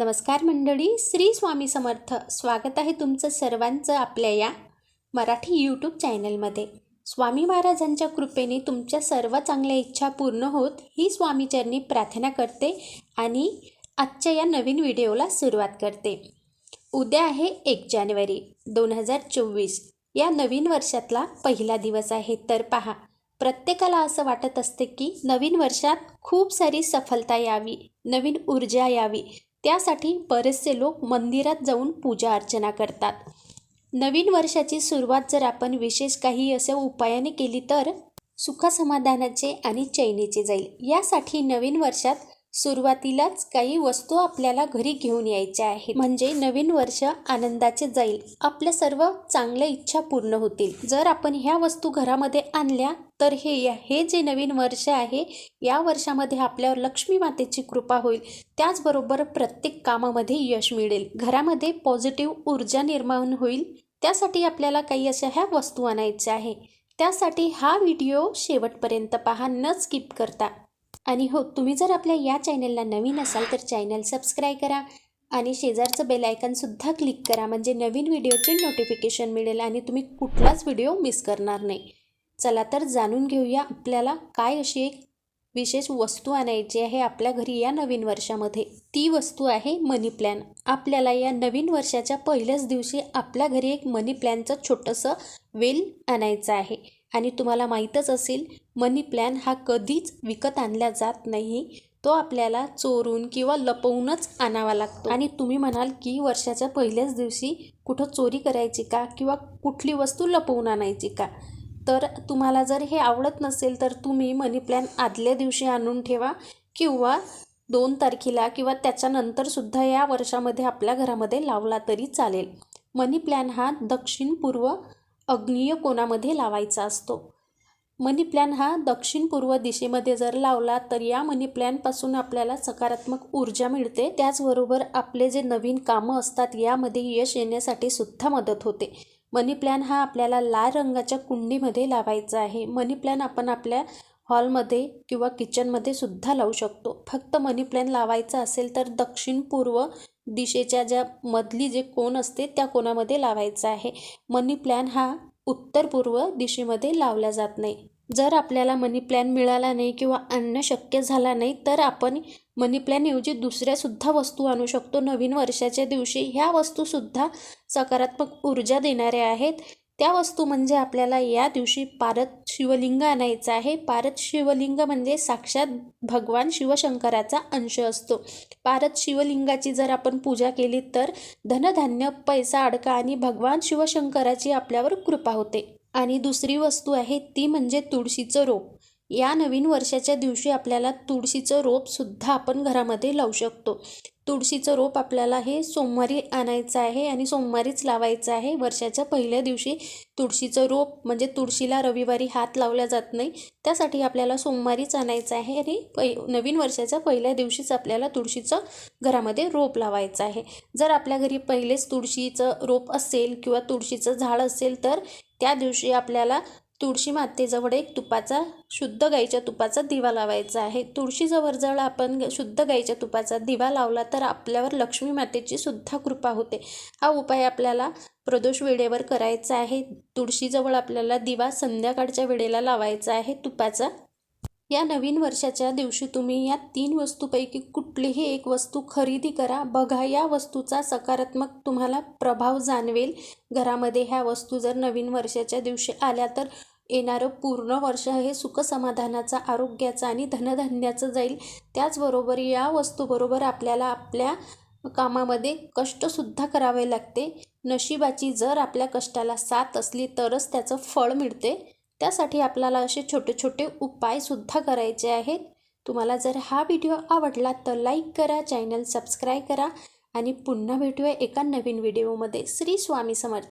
नमस्कार मंडळी, श्री स्वामी समर्थ. स्वागत आहे तुमचं सर्वांचं आपल्या या मराठी यूट्यूब चॅनलमध्ये. स्वामी महाराजांच्या कृपेने तुमच्या सर्व चांगल्या इच्छा पूर्ण होत ही स्वामीचरणी प्रार्थना करते आणि आजच्या या नवीन व्हिडिओला सुरुवात करते. उद्या आहे 1 जानेवारी 2024. या नवीन वर्षातला पहिला दिवस आहे. तर पहा, प्रत्येकाला असं वाटत असते की नवीन वर्षात खूप सारी सफलता यावी, नवीन ऊर्जा यावी. त्यासाठी बरेचसे लोक मंदिरात जाऊन पूजा अर्चना करतात. नवीन वर्षाची सुरुवात जर आपण विशेष काही अशा उपायाने केली तर सुख समाधानाचे आणि चैनीचे जाईल. यासाठी नवीन वर्षात सुरुवातीलाच काही वस्तू आपल्याला घरी घेऊन यायच्या आहेत, म्हणजे नवीन वर्ष आनंदाचे जाईल. आपल्या सर्व चांगल्या इच्छा पूर्ण होतील. जर आपण ह्या वस्तू घरामध्ये आणल्या तर हे जे नवीन वर्ष आहे या वर्षामध्ये आपल्यावर लक्ष्मी मातेची कृपा होईल. त्याचबरोबर प्रत्येक कामामध्ये यश मिळेल. घरामध्ये पॉझिटिव्ह ऊर्जा निर्माण होईल. त्यासाठी आपल्याला काही अशा ह्या वस्तू आणायच्या आहे. त्यासाठी हा व्हिडिओ शेवटपर्यंत पहा, न स्किप करता. आणि हो, तुम्ही जर आपल्या या चॅनलला नवीन असाल तर चॅनल सबस्क्राईब करा आणि शेजारचं बेल आयकॉनसुद्धा क्लिक करा, म्हणजे नवीन व्हिडिओचे नोटिफिकेशन मिळेल आणि तुम्ही कुठलाच व्हिडिओ मिस करणार नाही. चला तर जाणून घेऊया आपल्याला काय अशी एक विशेष वस्तू आणायची आहे आपल्या घरी या नवीन वर्षामध्ये. ती वस्तू आहे मनी प्लॅन. आपल्याला या नवीन वर्षाच्या पहिल्याच दिवशी आपल्या घरी एक मनी प्लॅनचं छोटंसं वेल आणायचं आहे. आणि तुम्हाला माहीतच असेल, मनी प्लॅन हा कधीच विकत आणला जात नाही. तो आपल्याला चोरून किंवा लपवूनच आणावा लागतो. आणि तुम्ही म्हणाल की वर्षाच्या पहिल्याच दिवशी कुठं चोरी करायची का, किंवा कुठली वस्तू लपवून आणायची का? तर तुम्हाला जर हे आवडत नसेल तर तुम्ही मनी प्लॅन आदल्या दिवशी आणून ठेवा, किंवा 2 तारखेला किंवा त्याच्यानंतरसुद्धा या वर्षामध्ये आपल्या घरामध्ये लावला तरी चालेल. मनी प्लॅन हा दक्षिण पूर्व आग्नेय कोनामध्ये लावायचा असतो. मनी प्लॅन हा दक्षिण पूर्व दिशेमध्ये जर लावला तर या मनी प्लॅनपासून आपल्याला सकारात्मक ऊर्जा मिळते. त्याचबरोबर आपले जे नवीन कामं असतात यामध्ये यश येण्यासाठी सुद्धा मदत होते. मनी प्लॅन हा आपल्याला लाल रंगाच्या कुंडीमध्ये लावायचा आहे. मनी प्लॅन आपण आपल्या हॉलमध्ये किंवा किचनमध्ये सुद्धा लावू शकतो. फक्त मनी प्लॅन लावायचा असेल तर दक्षिण पूर्व दिशेच्या ज्या मधली जे कोण असते त्या कोणामध्ये लावायचा आहे. मनी प्लॅन हा उत्तर पूर्व दिशेमध्ये लावला जात नाही. जर आपल्याला मनी प्लॅन मिळाला नाही किंवा आणणं शक्य झाला नाही तर आपण मनी प्लॅनऐवजी दुसऱ्यासुद्धा वस्तू आणू शकतो नवीन वर्षाच्या दिवशी. ह्या वस्तूसुद्धा सकारात्मक ऊर्जा देणाऱ्या आहेत. त्या वस्तू म्हणजे आपल्याला या दिवशी पारद शिवलिंग आणायचं आहे. पारद शिवलिंग म्हणजे साक्षात भगवान शिवशंकराचा अंश असतो. पारद शिवलिंगाची जर आपण पूजा केली तर धनधान्य, पैसा, अडका आणि भगवान शिवशंकराची आपल्यावर कृपा होते. आणि दुसरी वस्तू आहे ती म्हणजे तुळशीचं रोप. या नवीन वर्षाच्या दिवशी आपल्याला तुळशीचं रोपसुद्धा आपण घरामध्ये लावू शकतो. तुळशीचं रोप आपल्याला हे सोमवारी आणायचं आहे आणि सोमवारीच लावायचं आहे. वर्षाच्या पहिल्या दिवशी तुळशीचं रोप, म्हणजे तुळशीला रविवारी हात लावला जात नाही, त्यासाठी आपल्याला सोमवारीच आणायचं आहे. आणि नवीन वर्षाच्या पहिल्या दिवशीच आपल्याला तुळशीचं घरामध्ये रोप लावायचं आहे. जर आपल्या घरी पहिलेच तुळशीचं रोप असेल किंवा तुळशीचं झाड असेल तर त्या दिवशी आपल्याला तुळशी मातेजवळ एक तुपाचा, शुद्ध गाईच्या तुपाचा दिवा लावायचा आहे. तुळशीजवळ जर आपण शुद्ध गाईच्या तुपाचा दिवा लावला तर आपल्यावर लक्ष्मी मातेची सुद्धा कृपा होते. हा उपाय आपल्याला प्रदोष वेळेवर करायचा आहे. तुळशीजवळ आपल्याला दिवा संध्याकाळच्या वेळेला लावायचा आहे तुपाचा. या नवीन वर्षाच्या दिवशी तुम्ही या 3 वस्तूपैकी कुठलीही एक वस्तू खरेदी करा. बघा, या वस्तूचा सकारात्मक तुम्हाला प्रभाव जाणवेल घरामध्ये. ह्या वस्तू जर नवीन वर्षाच्या दिवशी आल्या तर येणारं पूर्ण वर्ष हे सुखसमाधानाचं, आरोग्याचं आणि धनधान्याचं जाईल. त्याचबरोबर या वस्तूबरोबर आपल्याला आपल्या कामामध्ये कष्टसुद्धा करावे लागते. नशिबाची जर आपल्या कष्टाला साथ असली तरच त्याचं फळ मिळते. त्यासाठी आपल्याला असे छोटे छोटे उपायसुद्धा करायचे आहेत. तुम्हाला जर हा व्हिडिओ आवडला तर लाईक करा, चॅनल सबस्क्राईब करा आणि पुन्हा भेटूया एका नवीन व्हिडिओमध्ये. श्री स्वामी समर्थ.